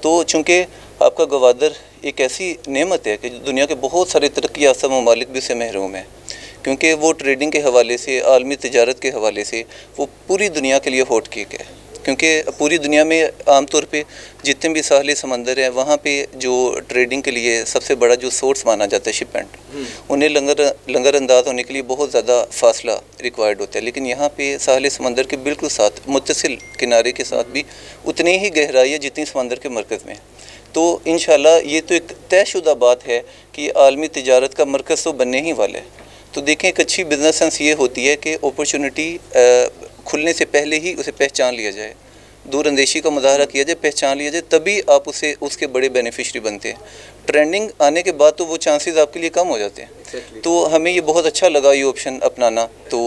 تو چونکہ آپ کا گوادر ایک ایسی نعمت ہے کہ دنیا کے بہت سارے ترقی یافتہ ممالک بھی اسے محروم ہیں، کیونکہ وہ ٹریڈنگ کے حوالے سے، عالمی تجارت کے حوالے سے وہ پوری دنیا کے لیے ہاٹ کیک ہے، کیونکہ پوری دنیا میں عام طور پہ جتنے بھی ساحلی سمندر ہیں وہاں پہ جو ٹریڈنگ کے لیے سب سے بڑا جو سورس مانا جاتا ہے شپمنٹ، انہیں لنگر انداز ہونے کے لیے بہت زیادہ فاصلہ ریکوائرڈ ہوتا ہے، لیکن یہاں پہ ساحل سمندر کے بالکل ساتھ متصل کنارے کے ساتھ بھی اتنی ہی گہرائی ہے جتنی سمندر کے مرکز میں، تو انشاءاللہ یہ تو ایک طے شدہ بات ہے کہ عالمی تجارت کا مرکز تو بننے ہی والا ہے۔ تو دیکھیں ایک اچھی بزنس سینس یہ ہوتی ہے کہ اپرچونٹی کھلنے سے پہلے ہی اسے پہچان لیا جائے، دور اندیشی کا مظاہرہ کیا جائے، پہچان لیا جائے، تبھی آپ اس کے بڑے بینیفیشری بنتے ہیں۔ ٹرینڈنگ آنے کے بعد تو وہ چانسز آپ کے لیے کم ہو جاتے ہیں، تو ہمیں یہ بہت اچھا لگا یہ آپشن اپنانا۔ تو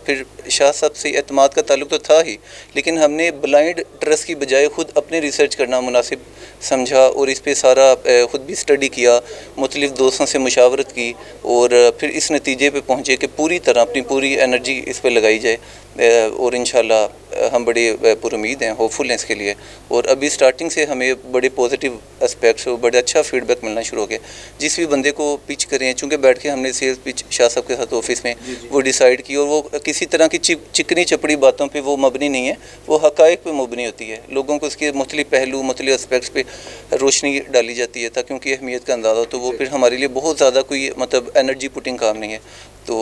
پھر شاہ صاحب سے اعتماد کا تعلق تو تھا ہی، لیکن ہم نے بلائنڈ ٹرسٹ کی بجائے خود اپنے ریسرچ کرنا مناسب سمجھا، اور اس پہ سارا خود بھی اسٹڈی کیا، مختلف دوستوں سے مشاورت کی، اور پھر اس نتیجے پہ پہنچے کہ پوری طرح اپنی پوری انرجی اس پہ لگائی جائے، اور انشاءاللہ ہم بڑے پر امید ہیں، ہوپفل ہیں اس کے لیے، اور ابھی سٹارٹنگ سے ہمیں بڑے پازیٹیو اسپیکٹس اور بڑے اچھا فیڈ بیک ملنا شروع ہو گیا۔ جس بھی بندے کو پچ کریں، چونکہ بیٹھ کے ہم نے سیلز پچ شاہ صاحب کے ساتھ آفس میں وہ ڈیسائیڈ کی، اور وہ کسی طرح کی چکنی چپڑی باتوں پہ وہ مبنی نہیں ہے، وہ حقائق پہ مبنی ہوتی ہے، لوگوں کو اس کے مختلف پہلو، مختلف اسپیکٹس پہ روشنی ڈالی جاتی ہے تاکہ ان کی اہمیت کا اندازہ ہو، تو وہ پھر ہمارے لیے بہت زیادہ کوئی مطلب انرجی پوٹنگ کام نہیں ہے۔ تو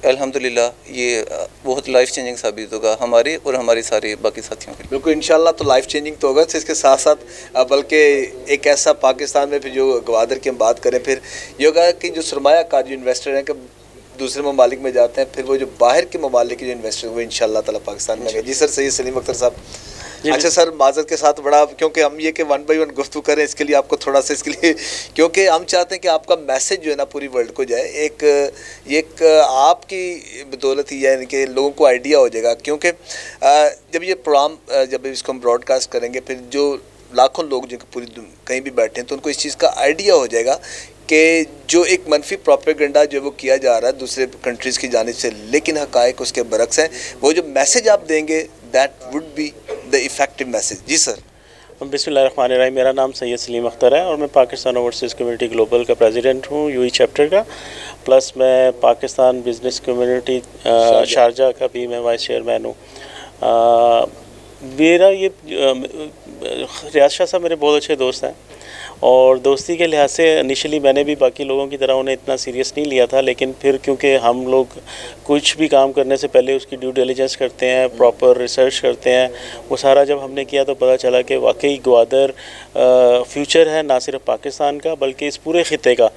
الحمدللہ یہ بہت لائف چینجنگ ثابت ہوگا ہمارے اور ہمارے سارے باقی ساتھیوں کے لیے۔ بالکل انشاءاللہ تو لائف چینجنگ تو ہوگا، اس کے ساتھ ساتھ بلکہ ایک ایسا پاکستان میں پھر جو گوادر کی ہم بات کریں، پھر یہ ہوگا کہ جو سرمایہ کار جو انویسٹر ہیں کہ دوسرے ممالک میں جاتے ہیں، پھر وہ جو باہر کے ممالک کے جو انویسٹر ہیں وہ انشاءاللہ تعالیٰ پاکستان میں آئیں گے۔ جی سر، سید سلیم اختر صاحب۔ اچھا سر، معذرت کے ساتھ بڑا، کیونکہ ہم یہ کہ 1 بائی 1 گفتگو کریں، اس کے لیے آپ کو تھوڑا سا اس کے لیے، کیونکہ ہم چاہتے ہیں کہ آپ کا میسج جو ہے نا پوری ورلڈ کو جائے، ایک آپ کی بدولت ہی ہے، یعنی کہ لوگوں کو آئیڈیا ہو جائے گا، کیونکہ جب یہ پروگرام جب اس کو ہم براڈ کاسٹ کریں گے، پھر جو لاکھوں لوگ جو پوری کہیں بھی بیٹھے ہیں تو ان کو اس چیز کا آئیڈیا ہو جائے گا کہ جو ایک منفی پروپیگنڈا جو وہ کیا جا رہا ہے دوسرے کنٹریز کی جانب سے، لیکن حقائق اس کے برعکس ہیں، وہ جو میسج آپ دیں گے that would be the effective message. جی سر۔ بسم اللہ الرحمن الرحیم، میرا نام سید سلیم اختر ہے اور میں پاکستان اوورسیز کمیونٹی گلوبل کا پریزیڈنٹ ہوں، یو ای چیپٹر کا، پلس میں پاکستان بزنس کمیونٹی شارجہ کا بھی میں وائس چیئرمین ہوں۔ میرا یہ ریاض شاہ صاحب میرے بہت اچھے دوست ہیں، اور دوستی کے لحاظ سے انیشلی میں نے بھی باقی لوگوں کی طرح انہیں اتنا سیریس نہیں لیا تھا، لیکن پھر کیونکہ ہم لوگ کچھ بھی کام کرنے سے پہلے اس کی ڈیو ڈیلیجنس کرتے ہیں، پراپر ریسرچ کرتے ہیں، وہ سارا جب ہم نے کیا تو پتہ چلا کہ واقعی گوادر فیوچر ہے نہ صرف پاکستان کا بلکہ اس پورے خطے کا۔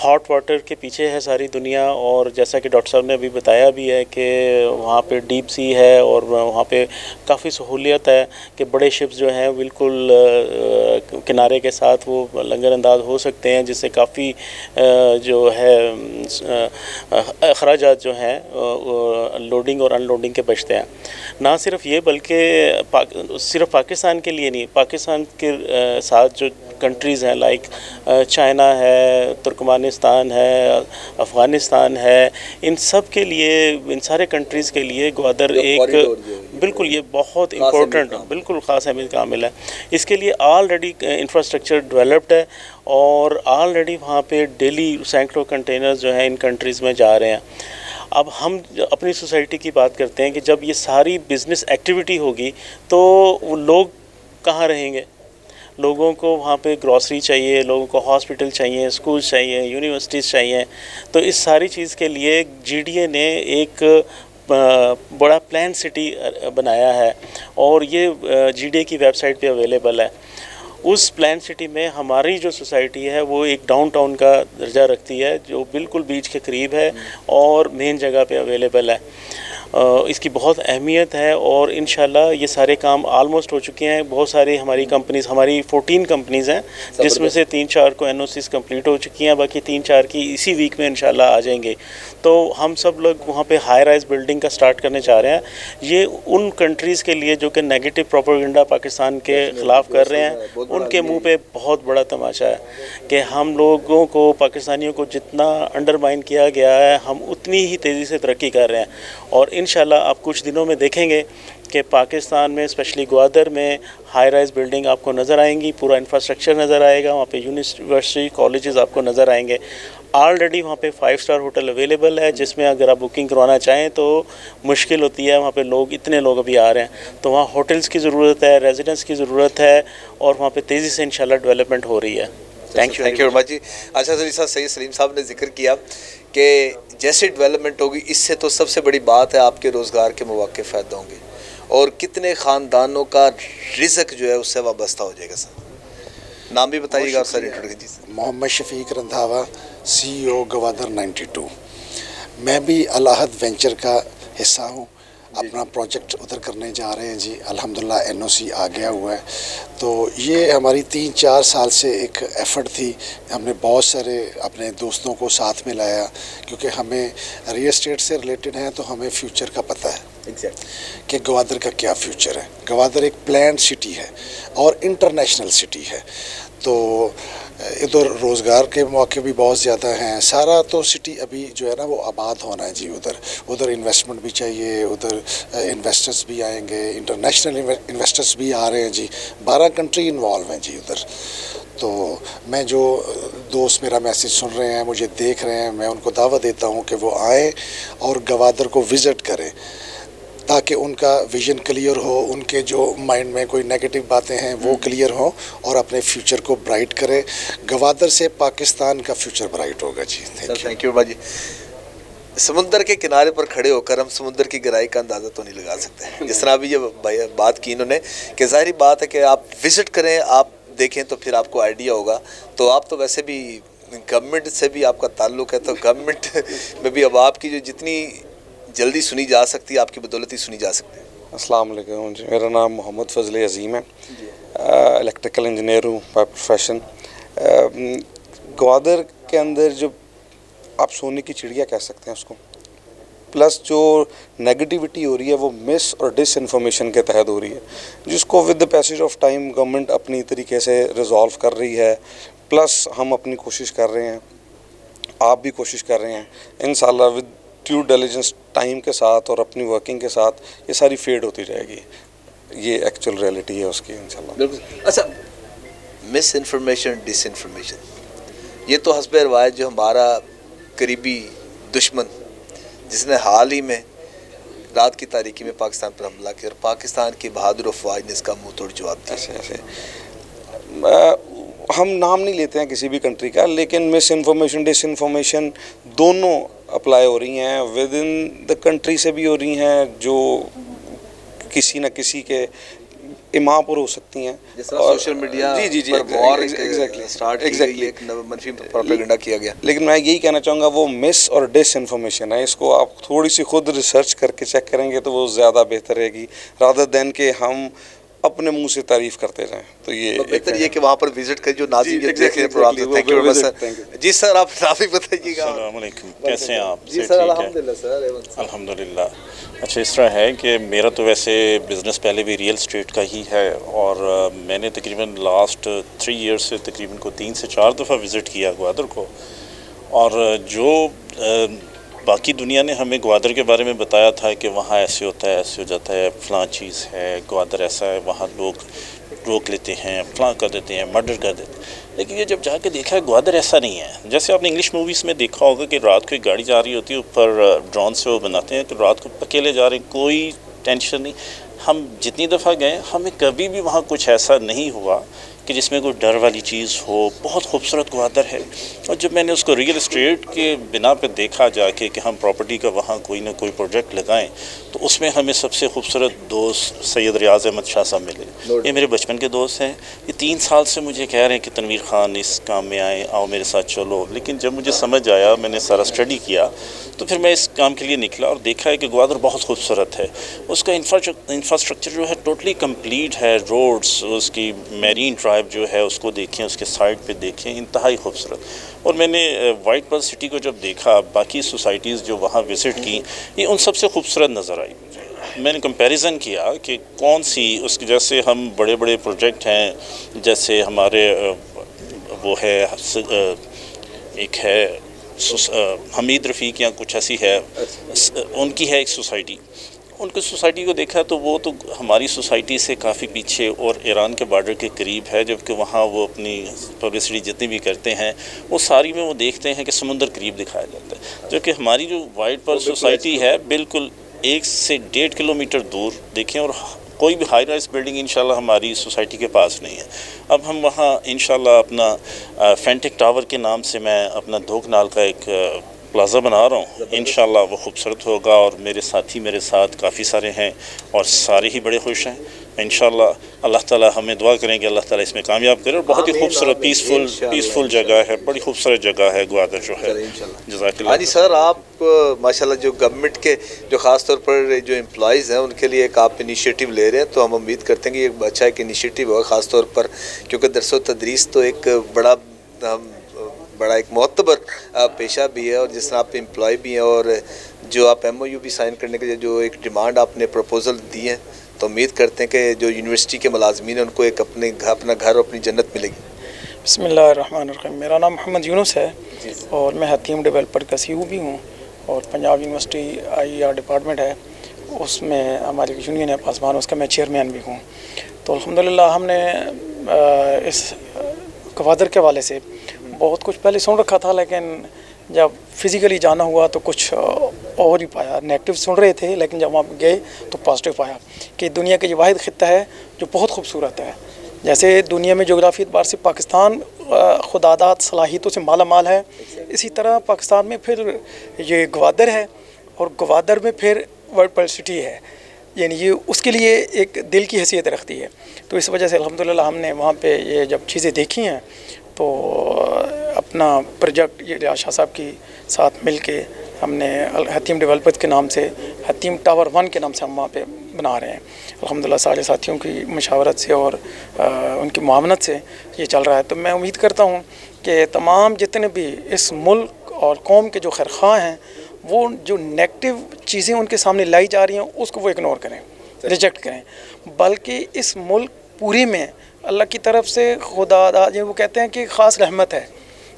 ہاٹ واٹر کے پیچھے ہے ساری دنیا، اور جیسا کہ ڈاکٹر صاحب نے ابھی بتایا بھی ہے کہ وہاں پہ ڈیپ سی ہے اور وہاں پہ کافی سہولیت ہے کہ بڑے شپس جو ہیں بالکل کنارے کے ساتھ وہ لنگر انداز ہو سکتے ہیں، جس سے کافی جو ہے اخراجات جو ہیں لوڈنگ اور ان لوڈنگ کے بچتے ہیں۔ نہ صرف یہ بلکہ صرف پاکستان کے لیے نہیں، پاکستان کے ساتھ جو کنٹریز ہیں لائک چائنا ہے، ترکمانستان ہے، افغانستان ہے، ان سب کے لیے، ان سارے کنٹریز کے لیے گوادر ایک بالکل یہ بہت امپورٹنٹ، بالکل خاص اہمیت کا عامل ہے۔ اس کے لیے آلریڈی انفراسٹرکچر ڈیولپڈ ہے، اور آلریڈی وہاں پہ ڈیلی سینکڑوں کنٹینرز جو ہیں ان کنٹریز میں جا رہے ہیں۔ اب ہم اپنی سوسائٹی کی بات کرتے ہیں کہ جب یہ ساری بزنس ایکٹیویٹی ہوگی تو وہ لوگ کہاں رہیں گے؟ لوگوں کو وہاں پہ گروسری چاہیے، لوگوں کو ہاسپٹل چاہیے، اسکول چاہیے، یونیورسٹیز چاہیے، تو اس ساری چیز کے لیے جی ڈی اے نے ایک بڑا پلان سٹی بنایا ہے، اور یہ جی ڈی اے کی ویب سائٹ پہ اویلیبل ہے۔ اس پلان سٹی میں ہماری جو سوسائٹی ہے وہ ایک ڈاؤن ٹاؤن کا درجہ رکھتی ہے، جو بالکل بیچ کے قریب ہے اور مین جگہ پہ اویلیبل ہے۔ اس کی بہت اہمیت ہے، اور انشاءاللہ یہ سارے کام آلموسٹ ہو چکے ہیں۔ بہت ساری ہماری کمپنیز، ہماری 14 کمپنیز ہیں، جس میں سے 3-4 کو این او سیز کمپلیٹ ہو چکی ہیں، باقی 3-4 کی اسی ویک میں انشاءاللہ آ جائیں گے۔ تو ہم سب لوگ وہاں پہ ہائی رائز بلڈنگ کا سٹارٹ کرنے چاہ رہے ہیں۔ یہ ان کنٹریز کے لیے جو کہ نیگیٹو پروپیگنڈا پاکستان کے خلاف کر رہے ہیں، ان کے منہ پہ بہت بڑا تماشا ہے کہ ہم لوگوں کو، پاکستانیوں کو جتنا انڈرمائن کیا گیا ہے، ہم اتنی ہی تیزی سے ترقی کر رہے ہیں، اور انشاءاللہ آپ کچھ دنوں میں دیکھیں گے کہ پاکستان میں اسپیشلی گوادر میں ہائی رائز بلڈنگ آپ کو نظر آئیں گی، پورا انفراسٹرکچر نظر آئے گا، وہاں پہ یونیورسٹی کالجز آپ کو نظر آئیں گے. آلریڈی وہاں پہ 5 اسٹار ہوٹل اویلیبل ہے، جس میں اگر آپ بکنگ کروانا چاہیں تو مشکل ہوتی ہے، وہاں پہ اتنے لوگ ابھی آ رہے ہیں، تو وہاں ہوٹلز کی ضرورت ہے، ریزیڈنس کی ضرورت ہے، اور وہاں پہ تیزی سے انشاءاللہ ڈیولپمنٹ ہو رہی ہے. تھینک یو ویری مچ جی. اچھا سید سلیم صاحب نے ذکر کیا کہ جیسے ڈیولپمنٹ ہوگی اس سے تو سب سے بڑی بات ہے آپ کے روزگار کے مواقع پیدا ہوں گے اور کتنے خاندانوں کا رزق جو ہے اس سے وابستہ ہو جائے گا. سر نام بھی بتائیے گا اور سر انٹروڈکشن. محمد شفیق رندھاوا، CEO گوادر 92. میں بھی الاحد وینچر کا حصہ ہوں. اپنا پروجیکٹ ادھر کرنے جا رہے ہیں جی. الحمدللہ NOC آ گیا ہوا ہے. تو یہ ہماری 3-4 سال سے ایک ایفرٹ تھی. ہم نے بہت سارے اپنے دوستوں کو ساتھ میں لایا کیونکہ ہمیں ریئل اسٹیٹ سے ریلیٹڈ ہیں تو ہمیں فیوچر کا پتہ ہے کہ گوادر کا کیا فیوچر ہے. گوادر ایک پلانڈ سٹی ہے اور انٹرنیشنل سٹی ہے، تو ادھر روزگار کے مواقع بھی بہت زیادہ ہیں. سارا تو سٹی ابھی جو ہے نا وہ آباد ہونا ہے جی. ادھر انویسٹمنٹ بھی چاہیے، ادھر انویسٹرز بھی آئیں گے، انٹرنیشنل انویسٹرز بھی آ رہے ہیں جی. 12 کنٹری انوالو ہیں جی ادھر. تو میں جو دوست میرا میسیج سن رہے ہیں، مجھے دیکھ رہے ہیں، میں ان کو دعوت دیتا ہوں کہ وہ آئیں اور گوادر کو وزٹ کریں تاکہ ان کا ویژن کلیئر ہو، ان کے جو مائنڈ میں کوئی نیگیٹو باتیں ہیں وہ کلیئر ہوں اور اپنے فیوچر کو برائٹ کریں. گوادر سے پاکستان کا فیوچر برائٹ ہوگا جی. تھینک یو باجی. سمندر کے کنارے پر کھڑے ہو کر ہم سمندر کی گہرائی کا اندازہ تو نہیں لگا سکتے. جس طرح ابھی یہ بات کی انہوں نے کہ ظاہری بات ہے کہ آپ وزٹ کریں، آپ دیکھیں تو پھر آپ کو آئیڈیا ہوگا. تو آپ تو ویسے بھی گورنمنٹ سے بھی آپ کا تعلق ہے، تو گورنمنٹ میں بھی اب آپ کی جو جتنی جلدی سنی جا سکتی ہے آپ کی بدولت ہی سنی جا سکتی ہے. السلام علیکم جی. میرا نام محمد فضل عظیم ہے. الیکٹریکل انجینئر ہوں بائی پروفیشن. گوادر کے اندر جو آپ سونے کی چڑیا کہہ سکتے ہیں اس کو، پلس جو نیگیٹیوٹی ہو رہی ہے وہ مس اور ڈس انفارمیشن کے تحت ہو رہی ہے، جس کو with the passage of time government اپنی طریقے سے ریزالو کر رہی ہے. پلس ہم اپنی کوشش کر رہے ہیں، آپ بھی کوشش کر رہے ہیں. انشاءاللہ ود ڈیو ڈیلیجنس ٹائم کے ساتھ اور اپنی ورکنگ کے ساتھ یہ ساری فیڈ ہوتی جائے گی. یہ ایکچوئل ریئلٹی ہے اس کی انشاءاللہ. بالکل. اچھا، مس انفارمیشن، ڈس انفارمیشن، یہ تو حسب روایت جو ہمارا قریبی دشمن جس نے حال ہی میں رات کی تاریکی میں پاکستان پر حملہ کیا اور پاکستان کی بہادر افواج نے اس کا منہ توڑ جواب دیا. ایسے ہم نام نہیں لیتے ہیں کسی بھی کنٹری کا، لیکن مس انفارمیشن ڈس انفارمیشن دونوں اپلائی ہو رہی ہیں. ود ان دا کنٹری سے بھی ہو رہی ہیں جو کسی نہ کسی کے امام پر ہو سکتی ہیں. جس طرح سوشل میڈیا جی پر وار اسٹارٹ کی گئی، ایک منفی پروپیگنڈا کیا گیا. لیکن میں یہی کہنا چاہوں گا وہ مس اور ڈس انفارمیشن ہے. اس کو آپ تھوڑی سی خود ریسرچ کر کے چیک کریں گے تو وہ زیادہ بہتر رہے گی، رادر دین کہ ہم اپنے منہ سے تعریف کرتے جائیں. تو یہ بہتر یہ کہ وہاں پر وزٹ کریں جو ناظرین دیکھ رہے ہیں programme. Thank you very much sir. جی سر، آپ بھی بتائیے گا. السلام علیکم، کیسے ہیں آپ؟ جی سر الحمدللہ سر. الحمدللہ. اچھا، اس طرح ہے کہ میرا تو ویسے بزنس پہلے بھی ریئل اسٹیٹ کا ہی ہے، اور میں نے تقریباً لاسٹ 3 ایئرس سے تقریباً کو 3 سے 4 دفعہ وزٹ کیا گوادر کو. اور جو باقی دنیا نے ہمیں گوادر کے بارے میں بتایا تھا کہ وہاں ایسے ہوتا ہے، ایسے ہو جاتا ہے، فلاں چیز ہے، گوادر ایسا ہے، وہاں لوگ روک لیتے ہیں، فلاں کر دیتے ہیں، مرڈر کر دیتے ہیں. لیکن یہ جب جا کے دیکھا ہے گوادر ایسا نہیں ہے. جیسے آپ نے انگلش موویز میں دیکھا ہوگا کہ رات کو ایک گاڑی جا رہی ہوتی ہے، اوپر ڈرون سے وہ بناتے ہیں کہ رات کو اکیلے جا رہے ہیں، کوئی ٹینشن نہیں. ہم جتنی دفعہ گئے ہمیں کبھی بھی وہاں کچھ ایسا نہیں ہوا کہ جس میں کوئی ڈر والی چیز ہو. بہت خوبصورت گوادر ہے. اور جب میں نے اس کو ریئل اسٹیٹ کے بنا پہ دیکھا جا کے کہ ہم پراپرٹی کا وہاں کوئی نہ کوئی پروجیکٹ لگائیں، تو اس میں ہمیں سب سے خوبصورت دوست سید ریاض احمد شاہ صاحب ملے. یہ میرے بچپن کے دوست ہیں. یہ 3 سال سے مجھے کہہ رہے ہیں کہ تنویر خان اس کام میں آئیں، آؤ میرے ساتھ چلو. لیکن جب مجھے سمجھ آیا، میں نے سارا اسٹڈی کیا، تو پھر میں اس کام کے لیے نکلا اور دیکھا ہے کہ گوادر بہت خوبصورت ہے. اس کا انفراسٹرکچر جو ہے ٹوٹلی کمپلیٹ ہے. روڈز، اس کی میرین ڈرائیو جو ہے اس کو دیکھیں، اس کے سائڈ پہ دیکھیں، انتہائی خوبصورت. اور میں نے وائٹ پرل سٹی کو جب دیکھا، باقی سوسائٹیز جو وہاں وزٹ کی، یہ ان سب سے خوبصورت نظر آئی. میں نے کمپیریزن کیا کہ کون سی اس کی، جیسے ہم بڑے بڑے پروجیکٹ ہیں، جیسے ہمارے وہ ہے ایک ہے حمید رفیق یا کچھ ایسی ہے، ان کی ہے ایک سوسائٹی ان کی سوسائٹی کو دیکھا تو وہ تو ہماری سوسائٹی سے کافی پیچھے اور ایران کے بارڈر کے قریب ہے، جبکہ وہاں وہ اپنی پبلسٹی جتنی بھی کرتے ہیں وہ ساری میں وہ دیکھتے ہیں کہ سمندر قریب دکھایا جاتا ہے، جبکہ ہماری جو وائٹ پرل سوسائٹی ہے بالکل 1 سے 1.5 کلومیٹر دور دیکھیں، اور کوئی بھی ہائی رائز بلڈنگ انشاءاللہ ہماری سوسائٹی کے پاس نہیں ہے۔ اب ہم وہاں انشاءاللہ اپنا فینٹک ٹاور کے نام سے میں اپنا دھوک نال کا ایک پلازا بنا رہا ہوں، انشاءاللہ وہ خوبصورت ہوگا، اور میرے ساتھی میرے ساتھ کافی سارے ہیں اور سارے ہی بڑے خوش ہیں انشاءاللہ۔ اللہ تعالیٰ ہمیں دعا کریں کہ اللہ تعالیٰ اس میں کامیاب کرے، اور بہت ہی خوبصورت پیسفل جگہ ہے، بڑی خوبصورت جگہ ہے گوادر جو ہے۔ جزاک اللہ۔ ہاں جی سر، آپ ماشاءاللہ جو گورنمنٹ کے جو خاص طور پر جو امپلائیز ہیں ان کے لیے ایک آپ انیشیٹو لے رہے ہیں، تو ہم امید کرتے ہیں کہ یہ اچھا ایک انیشیٹو ہوگا، خاص طور پر کیونکہ درس و تدریس تو ایک بڑا ایک معتبر پیشہ بھی ہے، اور جس طرح آپ امپلائی بھی ہیں، اور جو آپ ایم او یو بھی سائن کرنے کے لیے جو ایک ڈیمانڈ آپ نے پروپوزل دی ہے، تو امید کرتے ہیں کہ جو یونیورسٹی کے ملازمین ہیں ان کو ایک اپنا گھر اور اپنی جنت ملے گی۔ بسم اللہ الرحمن الرحیم۔ میرا نام محمد یونس ہے اور میں حتیم ڈیولپر کا سی او بھی ہوں، اور Punjab university I R department ہے، اس میں ہماری یونین ہے پاسبان، اس کا میں چیئرمین بھی ہوں۔ تو الحمدللہ ہم نے اس گوادر کے حوالے سے بہت کچھ پہلے سن رکھا تھا، لیکن جب فزیکلی جانا ہوا تو کچھ اور ہی پایا۔ نیگیٹو سن رہے تھے، لیکن جب وہاں گئے تو پازیٹیو پایا کہ دنیا کا یہ واحد خطہ ہے جو بہت خوبصورت ہے۔ جیسے دنیا میں جغرافی اعتبار سے پاکستان خدادات صلاحیتوں سے مالا مال ہے، اسی طرح پاکستان میں پھر یہ گوادر ہے، اور گوادر میں پھر ورلڈ پرل سٹی ہے، یعنی یہ اس کے لیے ایک دل کی حیثیت رکھتی ہے۔ تو اس وجہ سے الحمدللہ ہم نے وہاں پہ یہ جب چیزیں دیکھی ہیں تو اپنا پروجیکٹ یہ ریاض شاہ صاحب کی ساتھ مل کے ہم نے حتیم ڈیولپرز کے نام سے حتیم ٹاور 1 کے نام سے ہم وہاں پہ بنا رہے ہیں۔ الحمدللہ سارے ساتھیوں کی مشاورت سے اور ان کی معاونت سے یہ چل رہا ہے۔ تو میں امید کرتا ہوں کہ تمام جتنے بھی اس ملک اور قوم کے جو خیرخواہ ہیں، وہ جو نیگیٹو چیزیں ان کے سامنے لائی جا رہی ہیں اس کو وہ اگنور کریں، ریجیکٹ کریں، بلکہ اس ملک پورے میں اللہ کی طرف سے خدا وہ کہتے ہیں کہ خاص رحمت ہے،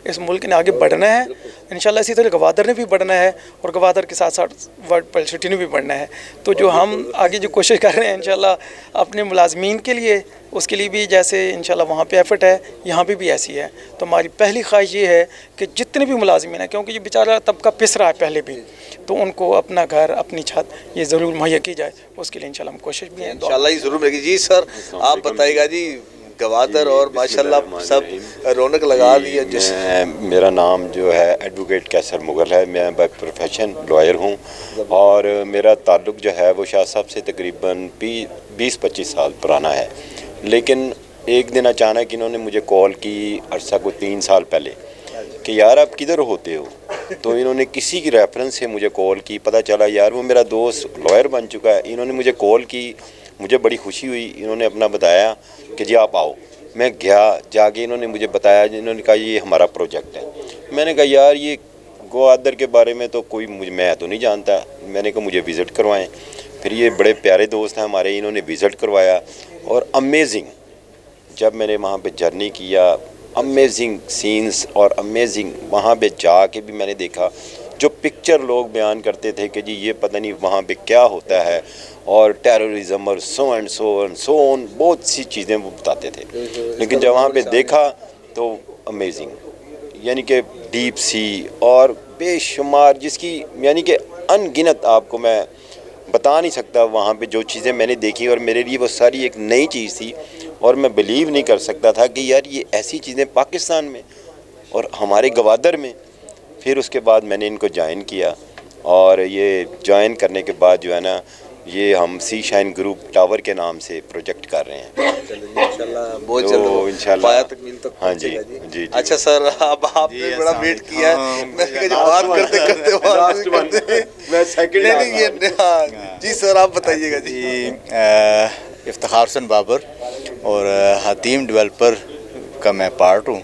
اس ملک نے آگے بڑھنا ہے انشاءاللہ۔ اسی طرح گوادر نے بھی بڑھنا ہے، اور گوادر کے ساتھ ساتھ ورلڈ پرل سٹی نے بھی بڑھنا ہے۔ تو جو ہم آگے جو کوشش کر رہے ہیں انشاءاللہ اپنے ملازمین کے لیے، اس کے لیے بھی جیسے انشاءاللہ وہاں پہ ایفرٹ ہے، یہاں پہ بھی ایسی ہے۔ تو ہماری پہلی خواہش یہ ہے کہ جتنے بھی ملازمین ہیں، کیونکہ یہ بیچارہ طبقہ پس رہا ہے پہلے بھی، تو ان کو اپنا گھر اپنی چھت یہ ضرور مہیا کی جائے، اس کے لیے انشاءاللہ ہم کوشش بھی ہیں۔ انشاءاللہ یہ ضرور ملے گی۔ جی سر آپ بتائیے گا جی، گوادر اور ماشاءاللہ سب رونق لگا دی ہے۔ میرا نام جو ہے ایڈوکیٹ کیسر مغل ہے، میں بائی پروفیشن لائر ہوں، اور میرا تعلق جو ہے وہ شاہ صاحب سے تقریباً 20-25 سال پرانا ہے، لیکن ایک دن اچانک انہوں نے مجھے کال کی عرصہ کو 3 سال پہلے کہ یار آپ کدھر ہوتے ہو؟ تو انہوں نے کسی کی ریفرنس سے مجھے کال کی، پتہ چلا یار وہ میرا دوست لائر بن چکا ہے۔ انہوں نے مجھے کال کی، مجھے بڑی خوشی ہوئی، انہوں نے اپنا بتایا کہ جی آپ آؤ۔ میں گیا، جا کے انہوں نے مجھے بتایا، انہوں نے کہا یہ ہمارا پروجیکٹ ہے۔ میں نے کہا یار یہ گوادر کے بارے میں تو میں تو نہیں جانتا، میں نے کہا مجھے وزٹ کروائیں۔ پھر یہ بڑے پیارے دوست ہیں ہمارے، انہوں نے وزٹ کروایا، اور امیزنگ جب میں نے وہاں پہ جرنی کیا، امیزنگ سینز، اور امیزنگ وہاں پہ جا کے بھی میں نے دیکھا جو پکچر لوگ بیان کرتے تھے کہ جی یہ پتہ نہیں وہاں پہ کیا ہوتا ہے، اور ٹیررزم اور سو اینڈ سو آن بہت سی چیزیں وہ بتاتے تھے، لیکن جب وہاں پہ دیکھا تو امیزنگ، یعنی کہ ڈیپ سی اور بے شمار، جس کی یعنی کہ ان گنت آپ کو میں بتا نہیں سکتا وہاں پہ جو چیزیں میں نے دیکھی، اور میرے لیے وہ ساری ایک نئی چیز تھی، اور میں بلیو نہیں کر سکتا تھا کہ یار یہ ایسی چیزیں پاکستان میں اور ہمارے گوادر میں۔ پھر اس کے بعد میں نے ان کو جوائن کیا، اور یہ جوائن کرنے کے بعد جو ہے نا یہ ہم سی شائن گروپ ٹاور کے نام سے پروجیکٹ کر رہے ہیں بہت جلد پایا تکمیل تک پہنچے گا جی۔ اچھا سر، اب آپ نے بڑا ویٹ کیا ہے، میں نے کہا بات کرتے جی سر آپ بتائیے گا جی۔ افتخار حسن بابر، اور حتیم ڈیولپر کا میں پارٹ ہوں۔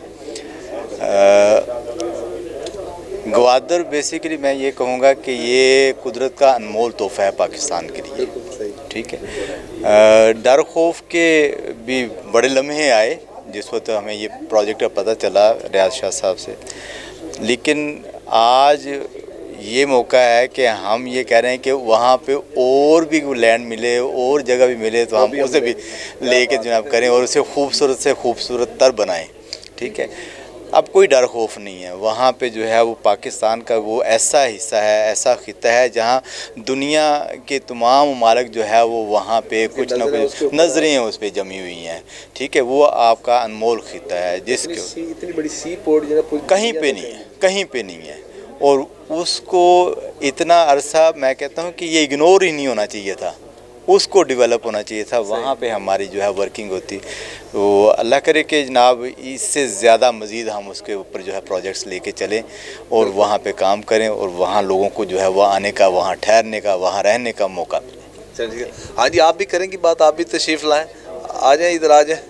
گوادر بیسیکلی میں یہ کہوں گا کہ یہ قدرت کا انمول تحفہ ہے پاکستان کے لیے، ٹھیک ہے۔ ڈر خوف کے بھی بڑے لمحے آئے جس وقت ہمیں یہ پروجیکٹ کا پتہ چلا ریاض شاہ صاحب سے، لیکن آج یہ موقع ہے کہ ہم یہ کہہ رہے ہیں کہ وہاں پہ اور بھی لینڈ ملے اور جگہ بھی ملے تو ہم اسے بھی لے کے جناب کریں اور اسے خوبصورت سے خوبصورت تر بنائیں. ٹھیک ہے, اب کوئی ڈر خوف نہیں ہے. وہاں پہ جو ہے وہ پاکستان کا وہ ایسا حصہ ہے, ایسا خطہ ہے جہاں دنیا کے تمام ممالک جو ہے وہ وہاں پہ کچھ نہ کچھ نظریں اس پہ جمی ہوئی ہیں. ٹھیک ہے, وہ آپ کا انمول خطہ ہے جس کے اتنی بڑی سی پورٹ جو ہے کہیں پہ نہیں ہے, کہیں پہ نہیں ہے. اور اس کو اتنا عرصہ میں کہتا ہوں کہ یہ اگنور ہی نہیں ہونا چاہیے تھا, اس کو ڈیولپ ہونا چاہیے تھا. وہاں پہ ہماری جو ہے ورکنگ ہوتی. تو اللہ کرے کہ جناب اس سے زیادہ مزید ہم اس کے اوپر جو ہے پروجیکٹس لے کے چلیں اور وہاں پہ کام کریں اور وہاں لوگوں کو جو ہے وہ آنے کا, وہاں ٹھہرنے کا, وہاں رہنے کا موقع ملے. ہاں جی, آپ بھی کریں گی بات, آپ بھی تشریف لائیں, آ جائیں ادھر آ جائیں.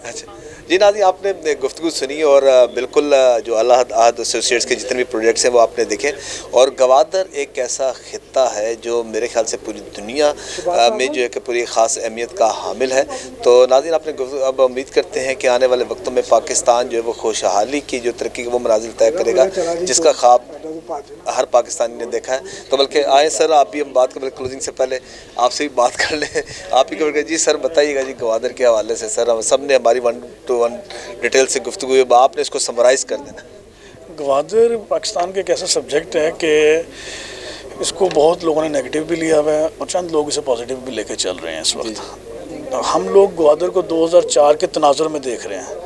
اچھا جی ناظرین, آپ نے گفتگو سنی اور بالکل جو العہد ایسوسیٹس کے جتنے بھی پروجیکٹس ہیں وہ آپ نے دیکھے. اور گوادر ایک ایسا خطہ ہے جو میرے خیال سے پوری دنیا میں جو ہے کہ پوری خاص اہمیت کا حامل ہے. تو ناظرین, آپ نے اب امید کرتے ہیں کہ آنے والے وقتوں میں پاکستان جو ہے وہ خوشحالی کی جو ترقی کے وہ منازل طے کرے گا جس کا خواب ہر پاکستانی نے دیکھا ہے. تو بلکہ آئیں سر, آپ بھی ہم بات کریں کلوزنگ سے پہلے آپ سے بھی بات کر لیں. آپ ہی کر جی سر بتائیے گا جی گوادر کے حوالے سے. سر ہم سب نے ہماری 1 to 1 ڈیٹیل سے گفتگو ہوئی, آپ نے اس کو سمرائز کر دینا. گوادر پاکستان کا ایک ایسا سبجیکٹ ہے کہ اس کو بہت لوگوں نے نیگیٹو بھی لیا ہوا ہے اور چند لوگ اسے پازیٹیو بھی لے کے چل رہے ہیں اس وقت. ہم لوگ گوادر کو 2004 کے تناظر میں دیکھ رہے ہیں.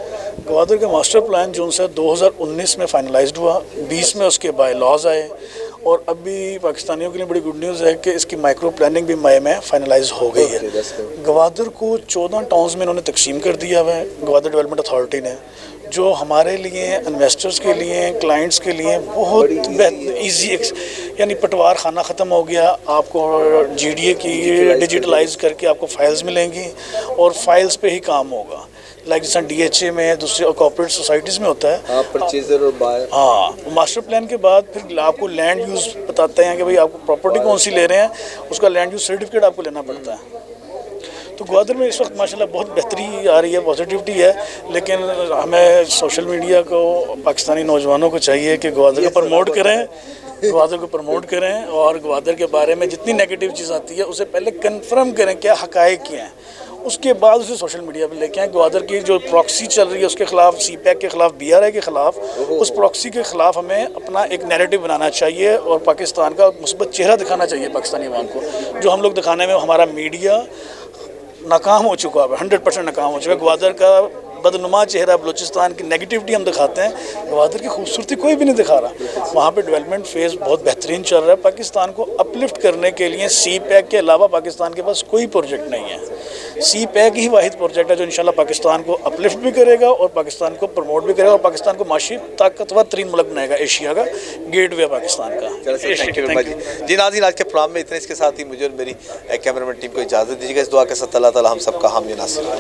گوادر کا ماسٹر پلان جو ان سے 2019 میں فائنلائزڈ ہوا, 20 میں اس کے بائی لاز آئے, اور ابھی پاکستانیوں کے لیے بڑی گڈ نیوز ہے کہ اس کی مائکرو پلاننگ بھی مئی میں فائنلائز ہو گئی ہے. گوادر کو 14 ٹاؤنز میں انہوں نے تقسیم کر دیا ہوا ہے گوادر ڈیولپمنٹ اتھارٹی نے, جو ہمارے لیے انویسٹرز کے لیے, کلائنٹس کے لیے بہت ایزی, یعنی پٹوار خانہ ختم ہو گیا. آپ کو جی ڈی اے کی ڈیجیٹلائز کر کے آپ کو فائلز ملیں گی اور فائلز پہ ہی کام ہوگا, لائک جیسا ڈی ایچ اے میں دوسری کوآپریٹ سوسائٹیز میں ہوتا ہے. پرچیزر اور بائر. ہاں, ماسٹر پلان کے بعد پھر آپ کو لینڈ یوز بتاتے ہیں کہ بھئی آپ کو پراپرٹی کون سی لے رہے ہیں, اس کا لینڈ یوز سرٹیفکیٹ آپ کو لینا پڑتا ہے. تو گوادر میں اس وقت ماشاءاللہ بہت بہتری آ رہی ہے, پازیٹیوٹی ہے. لیکن ہمیں سوشل میڈیا کو, پاکستانی نوجوانوں کو چاہیے کہ گوادر کو پروموٹ کریں, گوادر کو پروموٹ کریں اور گوادر کے بارے میں جتنی نیگیٹو چیز آتی ہے اسے پہلے کنفرم کریں کیا حقائق کیا ہیں, اس کے بعد اسے سوشل میڈیا پہ لے کے آئیں. گوادر کی جو پراکسی چل رہی ہے اس کے خلاف, سی پیک کے خلاف, بی آر آئی کے خلاف, اس پراکسی کے خلاف ہمیں اپنا ایک نیریٹو بنانا چاہیے اور پاکستان کا مثبت چہرہ دکھانا چاہیے پاکستانی عوام کو. جو ہم لوگ دکھانے میں ہمارا میڈیا ناکام ہو چکا ہے, 100% ناکام ہو چکا ہے. گوادر کا بدنما چہرہ, بلوچستان کی نیگیٹیوٹی ہم دکھاتے ہیں, گوادر کی خوبصورتی کوئی بھی نہیں دکھا رہا. وہاں پہ ڈیولپمنٹ فیز بہت بہترین چل رہا ہے. پاکستان کو اپلفٹ کرنے کے لیے سی پیک کے علاوہ پاکستان کے پاس کوئی پروجیکٹ نہیں ہے. سی پیک ہی واحد پروجیکٹ ہے جو انشاءاللہ پاکستان کو اپلفٹ بھی کرے گا اور پاکستان کو پروموٹ بھی کرے گا اور پاکستان کو معاشی طاقتور ترین ملک بنائے گا. ایشیا کا گیٹ وے پاکستان کا. جی ناظرین, آج کے پروگرام میں اتنے, اس کے ساتھ ہی مجھے اور میری کیمرہ مین ٹیم کو اجازت دیجیے گا. اس دعا کے ساتھ اللہ تعالی ہم سب کا حامی ناصر.